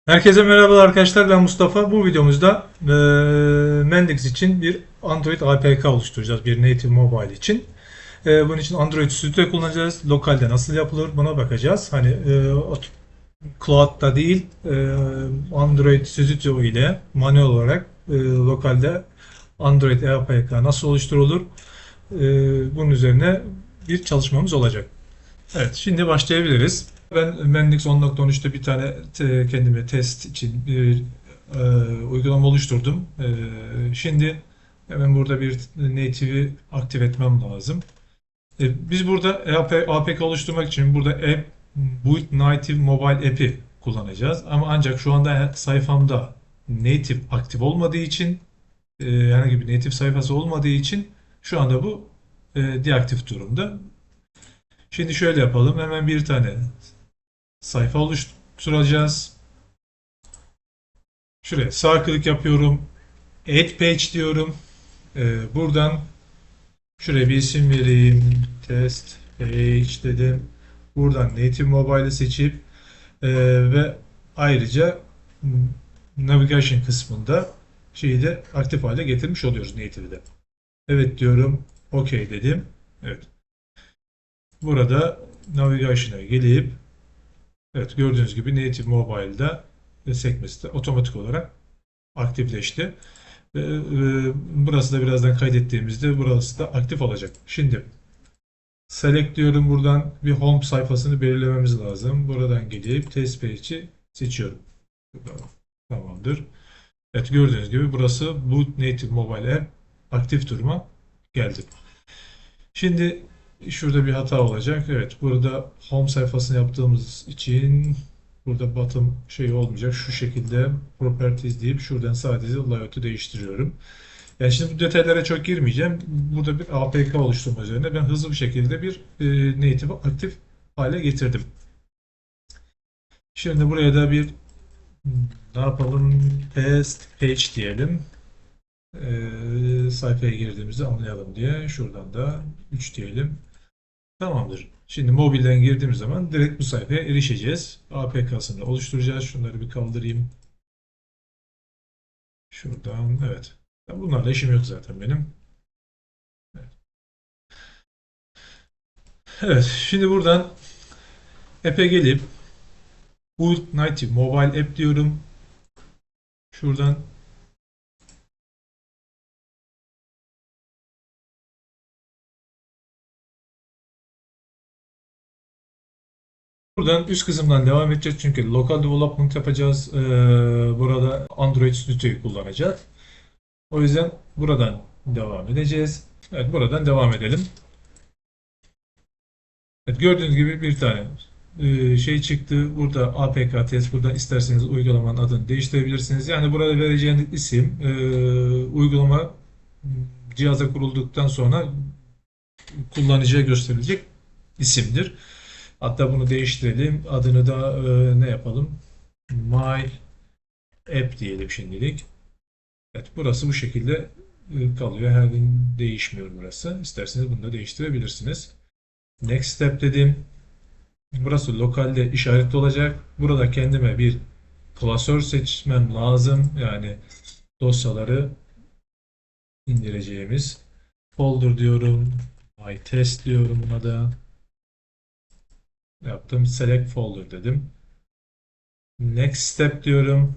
Herkese merhabalar arkadaşlar, ben Mustafa. Bu videomuzda Mendix için bir Android APK oluşturacağız, bir native mobile için. Bunun için Android Studio kullanacağız. Lokalde nasıl yapılır buna bakacağız. Hani Cloud'da değil, Android Studio ile manuel olarak lokalde Android APK nasıl oluşturulur? Bunun üzerine bir çalışmamız olacak. Evet, şimdi başlayabiliriz. Ben Mendix 10.13'te bir tane kendime test için bir uygulama oluşturdum. Şimdi hemen burada bir native'i aktif etmem lazım. Biz burada APK oluşturmak için burada App Build Native Mobile App'i kullanacağız. Ama ancak şu anda sayfamda native aktif olmadığı için herhangi bir native sayfası olmadığı için şu anda bu deaktif durumda. Şimdi şöyle yapalım. Hemen bir tane sayfa oluşturacağız. Şuraya sağ klik yapıyorum. Add page diyorum. Buradan şuraya bir isim vereyim. Test page dedim. Buradan Native Mobile'ı seçip ve ayrıca navigation kısmında şeyi de aktif hale getirmiş oluyoruz native'de. Evet diyorum. OK dedim. Evet. Burada navigation'a gelip evet gördüğünüz gibi Native Mobile'da sekmesi de otomatik olarak aktifleşti. Burası da birazdan kaydettiğimizde burası da aktif olacak. Şimdi select diyorum, buradan bir home sayfasını belirlememiz lazım. Buradan gelip test page'i seçiyorum. Tamamdır. Evet gördüğünüz gibi burası Boot Native Mobile App aktif duruma geldi. Şimdi şurada bir hata olacak. Evet burada home sayfasını yaptığımız için burada bottom şey olmayacak. Şu şekilde properties deyip şuradan sadece layout'u değiştiriyorum. Yani şimdi bu detaylara çok girmeyeceğim. Burada bir APK oluşturma üzerine ben hızlı bir şekilde bir native'ı aktif hale getirdim. Şimdi buraya da bir ne yapalım? Test page diyelim. Sayfaya girdiğimizde anlayalım diye. Şuradan da 3 diyelim. Tamamdır. Şimdi mobilden girdiğimiz zaman direkt bu sayfaya erişeceğiz. APK'sını oluşturacağız. Şunları bir kaldırayım. Şuradan evet. Bunlarla işim yok zaten benim. Evet. Evet. Şimdi buradan app'e gelip Build Native Mobile App diyorum. Şuradan buradan üst kısımdan devam edeceğiz çünkü local development yapacağız. Burada Android Studio'yu kullanacağız. O yüzden buradan devam edeceğiz. Evet buradan devam edelim. Evet, gördüğünüz gibi bir tane şey çıktı. Burada APK test. Burada isterseniz uygulamanın adını değiştirebilirsiniz. Yani burada vereceğiniz isim uygulama cihaza kurulduktan sonra kullanıcıya gösterilecek isimdir. Hatta bunu değiştirelim. Adını da ne yapalım? My App diyelim şimdilik. Evet, burası bu şekilde kalıyor. Her gün değişmiyor burası. İsterseniz bunu da değiştirebilirsiniz. Next step dedim. Burası lokalde işaretli olacak. Burada kendime bir klasör seçmem lazım. Yani dosyaları indireceğimiz folder diyorum. My test diyorum buna da. Yaptım. Select folder dedim. Next step diyorum.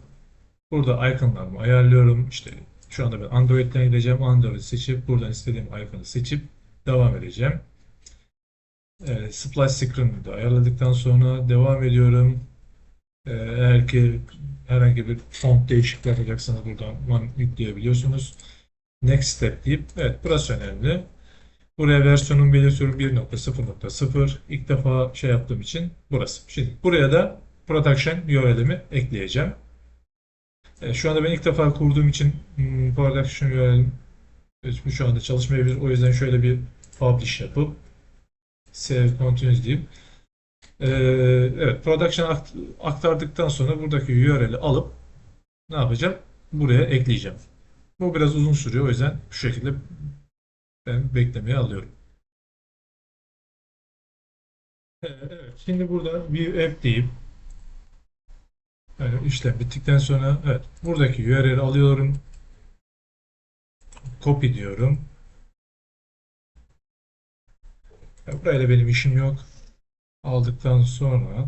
Burada iconlarımı ayarlıyorum. İşte şu anda ben Android'den gideceğim. Android seçip buradan istediğim iconu seçip devam edeceğim. Splice screen'i de ayarladıktan sonra devam ediyorum. Eğer ki herhangi bir font değişikliği yapacaksanız buradan yükleyebiliyorsunuz. Next step deyip evet burası önemli. Buraya versiyonun belirtiyorum 1.0.0. İlk defa şey yaptığım için burası. Şimdi buraya da production URL'imi ekleyeceğim. Şu anda ben ilk defa kurduğum için production URL'im şu anda çalışmayabilir. O yüzden şöyle bir publish yapıp save continuous deyip evet production aktardıktan sonra buradaki URL'i alıp ne yapacağım? Buraya ekleyeceğim. Bu biraz uzun sürüyor. O yüzden şu şekilde ben beklemeye alıyorum. Evet. Şimdi burada view app deyip yani işlem bittikten sonra evet buradaki URL'i alıyorum. Copy diyorum. Burayla benim işim yok. Aldıktan sonra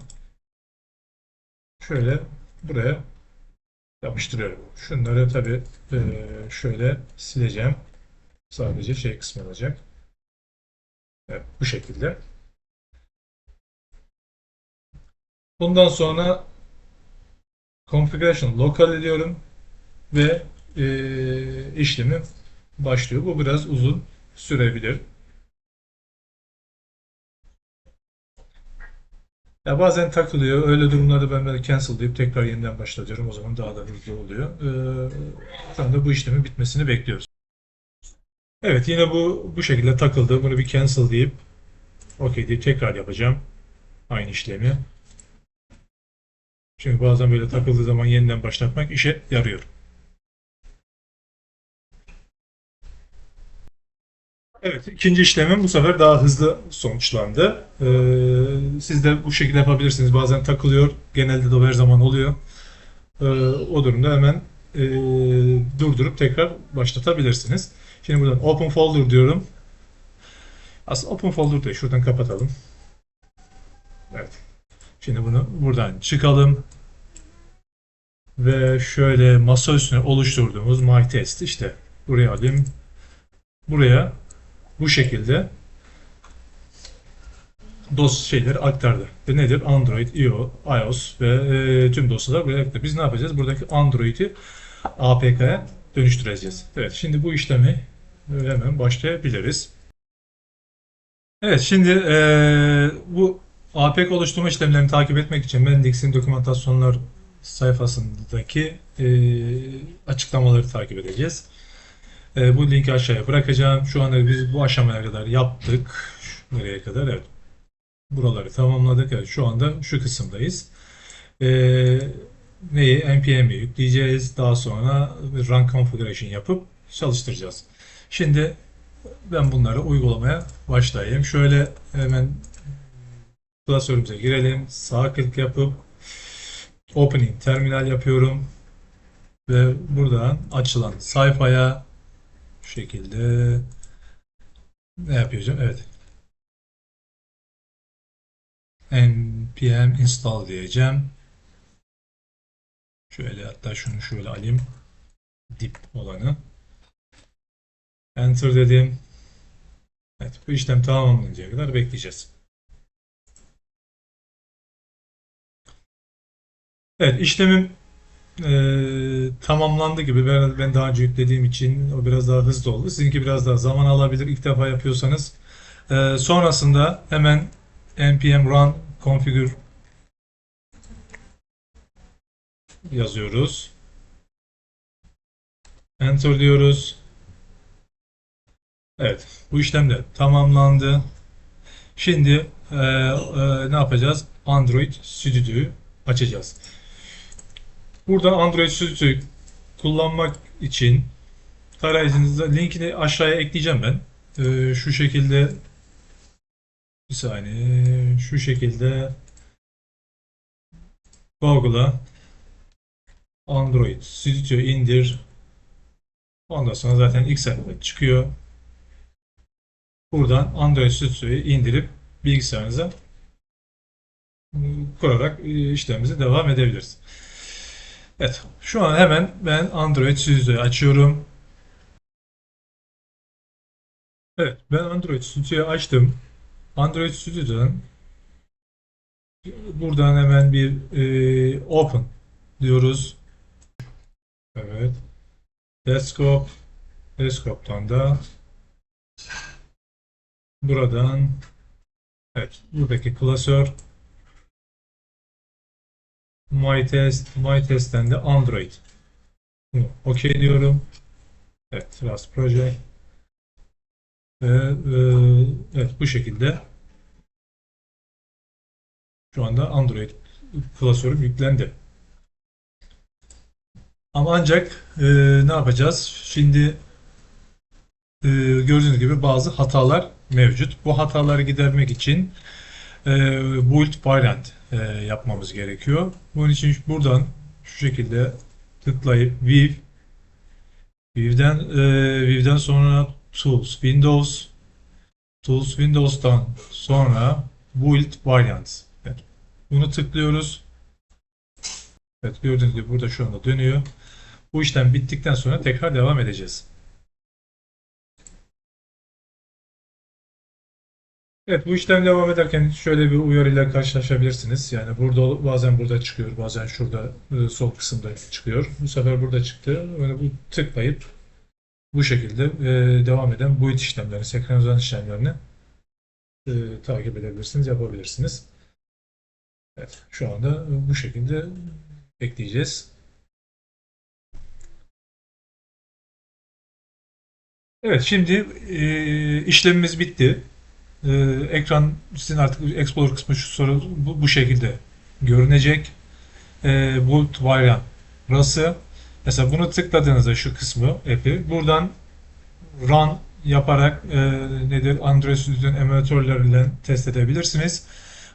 şöyle buraya yapıştırıyorum. Şunları tabii şöyle sileceğim. Sadece şey kısmı olacak. Evet, bu şekilde. Bundan sonra configuration local ediyorum ve işlemim başlıyor. Bu biraz uzun sürebilir. Ya bazen takılıyor. Öyle durumlarda ben böyle cancel deyip tekrar yeniden başlatıyorum. O zaman daha da hızlı oluyor. Şu anda bu işlemin bitmesini bekliyoruz. Evet yine bu şekilde takıldı. Bunu bir cancel deyip OK deyip tekrar yapacağım. Aynı işlemi. Çünkü bazen böyle takıldığı zaman yeniden başlatmak işe yarıyor. Evet, ikinci işlemim bu sefer daha hızlı sonuçlandı. Siz de bu şekilde yapabilirsiniz. Bazen takılıyor, genelde de her zaman oluyor. O durumda hemen durdurup tekrar başlatabilirsiniz. Şimdi buradan Open Folder diyorum. Aslında Open Folder değil, şuradan kapatalım. Evet. Şimdi bunu buradan çıkalım. Ve şöyle masa üstüne oluşturduğumuz MyTest işte buraya alayım. Buraya bu şekilde şeyleri aktardı. Ve nedir? Android, iOS ve tüm dosyalar buraya aktardı. Biz ne yapacağız? Buradaki Android'i APK'ya dönüştüreceğiz. Evet, şimdi bu işlemi hemen başlayabiliriz. Evet, şimdi bu APK oluşturma işlemlerini takip etmek için Mendix'in dokümantasyonlar sayfasındaki açıklamaları takip edeceğiz. Bu linki aşağıya bırakacağım. Şu anda biz bu aşamaya kadar yaptık. Nereye kadar? Evet. Buraları tamamladık. Evet, şu anda şu kısımdayız. Ee, Neyi? NPM'i yükleyeceğiz. Daha sonra run configuration yapıp çalıştıracağız. Şimdi ben bunları uygulamaya başlayayım. Şöyle hemen klasörümüze girelim. Sağ klik yapıp opening terminal yapıyorum. Ve buradan açılan sayfaya şu şekilde ne yapacağım? Evet. npm install diyeceğim. Şöyle hatta şunu şöyle alayım. Dip olanı. Enter dedim. Evet, bu işlem tamamlanıncaya kadar bekleyeceğiz. Evet, işlemim tamamlandı gibi. Ben daha önce yüklediğim için o biraz daha hızlı oldu. Sizinki biraz daha zaman alabilir ilk defa yapıyorsanız. Sonrasında hemen npm run configure yazıyoruz. Enter diyoruz. Evet, bu işlem de tamamlandı. Şimdi ne yapacağız? Android Studio'yu açacağız. Burada Android Studio'yu kullanmak için tarayıcınızda linkini aşağıya ekleyeceğim ben. Şu şekilde bir saniye şu şekilde Google'a Android Studio indir. Ondan sonra zaten ilk sayfada çıkıyor. Buradan Android Studio'yu indirip bilgisayarınıza kurarak işlemimize devam edebiliriz. Evet, şu an hemen ben Android Studio'yu açıyorum. Evet, ben Android Studio'yu açtım. Android Studio'dan buradan hemen bir Open diyoruz. Evet, Desktop'tan da buradan evet, buradaki klasör MyTest'ten de Android. OK diyorum. Evet, Rust Project. Ve evet bu şekilde şu anda Android klasörüm yüklendi. Ama ancak ne yapacağız? Şimdi gördüğünüz gibi bazı hatalar mevcut. Bu hataları gidermek için build parent yapmamız gerekiyor. Bunun için buradan şu şekilde tıklayıp View'den sonra Windows'tan sonra Build Variants. Evet, bunu tıklıyoruz. Evet, gördüğünüz gibi burada şu anda dönüyor. Bu işlem bittikten sonra tekrar devam edeceğiz. Evet, bu işlem devam ederken şöyle bir uyarıyla karşılaşabilirsiniz. Yani burada bazen burada çıkıyor, bazen şurada sol kısımda çıkıyor. Bu sefer burada çıktı. Böyle bu tıklayıp bu şekilde devam eden build işlemlerini, senkronizasyon işlemlerini takip edebilirsiniz, yapabilirsiniz. Evet, şu anda bu şekilde bekleyeceğiz. Evet, şimdi işlemimiz bitti. E, Ekran sizin artık Explorer kısmı şu soru bu şekilde görünecek. Build Variant burası. Mesela bunu tıkladığınızda şu kısmı app'i buradan run yaparak nedir Android Studio'nun emülatörleriyle test edebilirsiniz.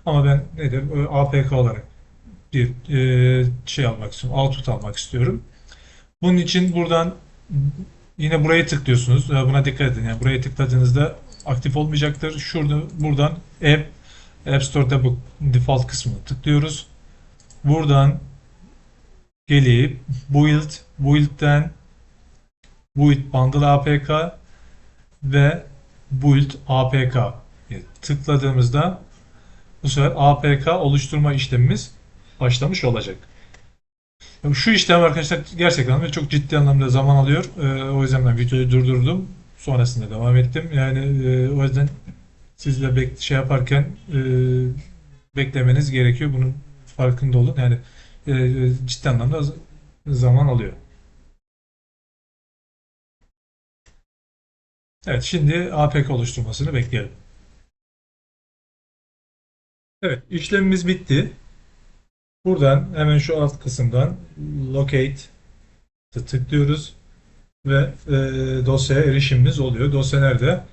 Ama ben nedir APK olarak bir şey almak istiyorum, output almak istiyorum. Bunun için buradan yine buraya tıklıyorsunuz. Buna dikkat edin. Yani buraya tıkladığınızda aktif olmayacaktır. Buradan App Store'da bu default kısmını tıklıyoruz. Buradan gelip Build'den Build Bundle APK ve Build APK tıkladığımızda bu sefer APK oluşturma işlemimiz başlamış olacak. Şu işlem arkadaşlar gerçekten çok ciddi anlamda zaman alıyor. O yüzden ben videoyu durdurdum. Sonrasında devam ettim. Yani o yüzden siz de şey yaparken beklemeniz gerekiyor. Bunun farkında olun. Yani ciddi anlamda zaman alıyor. Evet, şimdi APK oluşturmasını bekleyelim. Evet, işlemimiz bitti. Buradan hemen şu alt kısımdan Locate tıklıyoruz ve dosyaya erişimimiz oluyor. Dosya nerede?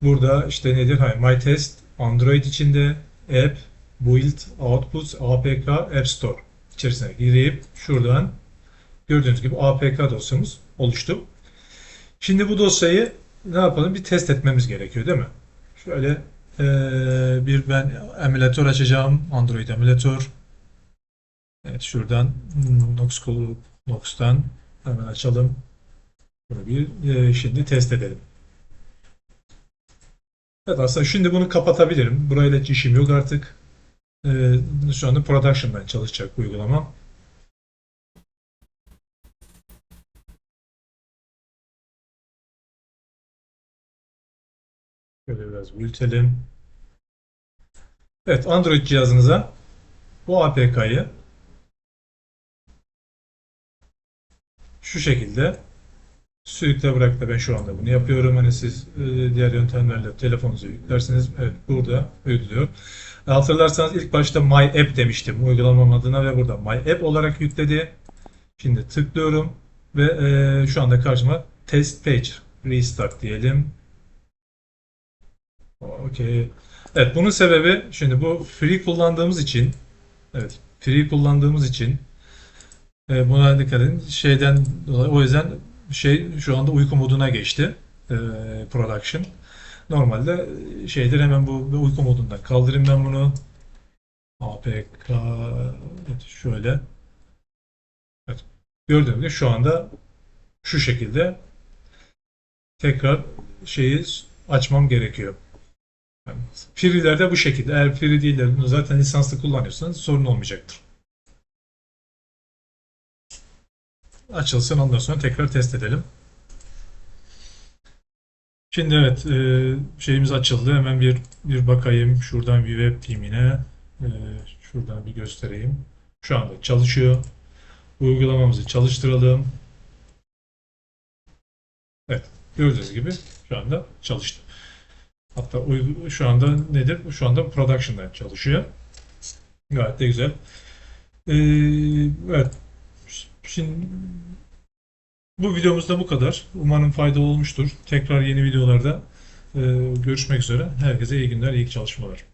Burada işte nedir? Hayır, My Test Android içinde App, Build, Outputs, APK, App Store içerisine girip şuradan gördüğünüz gibi APK dosyamız oluştu. Şimdi bu dosyayı ne yapalım? Bir test etmemiz gerekiyor, değil mi? Şöyle bir ben emülatör açacağım. Android emülatör. Evet, şuradan Nox'tan hemen açalım. Bunu bir şimdi test edelim. Evet, aslında şimdi bunu kapatabilirim. Burayla hiç işim yok artık. Şu anda production'dan çalışacak bu uygulamam. Şöyle biraz büyütelim. Evet, Android cihazınıza bu APK'yı şu şekilde sürükle bırak ben şu anda bunu yapıyorum. Hani siz diğer yöntemlerle telefonunuza yüklersiniz. Evet, burada uyguluyor. Hatırlarsanız ilk başta My App demiştim uygulamam adına ve burada My App olarak yükledi. Şimdi tıklıyorum ve şu anda karşıma Test Page Restart diyelim. Okay. Evet, bunun sebebi şimdi bu free kullandığımız için, evet, free kullandığımız için buna dikkat edin. Şeyden dolayı o yüzden şey şu anda uyku moduna geçti. Production. Normalde şeydir, hemen bu uyku modundan kaldırayım ben bunu. APK, evet, şöyle. Evet. Gördüğünüz gibi şu anda şu şekilde tekrar şeyi açmam gerekiyor. Yani free'lerde bu şekilde. Eğer free değil de bunu zaten lisanslı kullanıyorsanız sorun olmayacaktır. Açılsın, ondan sonra tekrar test edelim. Şimdi evet, şeyimiz açıldı. Hemen bir bakayım. Şuradan bir web team'ine şuradan bir göstereyim. Şu anda çalışıyor. Uygulamamızı çalıştıralım. Evet, gördüğünüz gibi şu anda çalıştı. Hatta şu anda nedir? Şu anda production'da çalışıyor. Gayet de güzel. Evet. Şimdi bu videomuzda bu kadar. Umarım faydalı olmuştur. Tekrar yeni videolarda görüşmek üzere. Herkese iyi günler, iyi çalışmalar.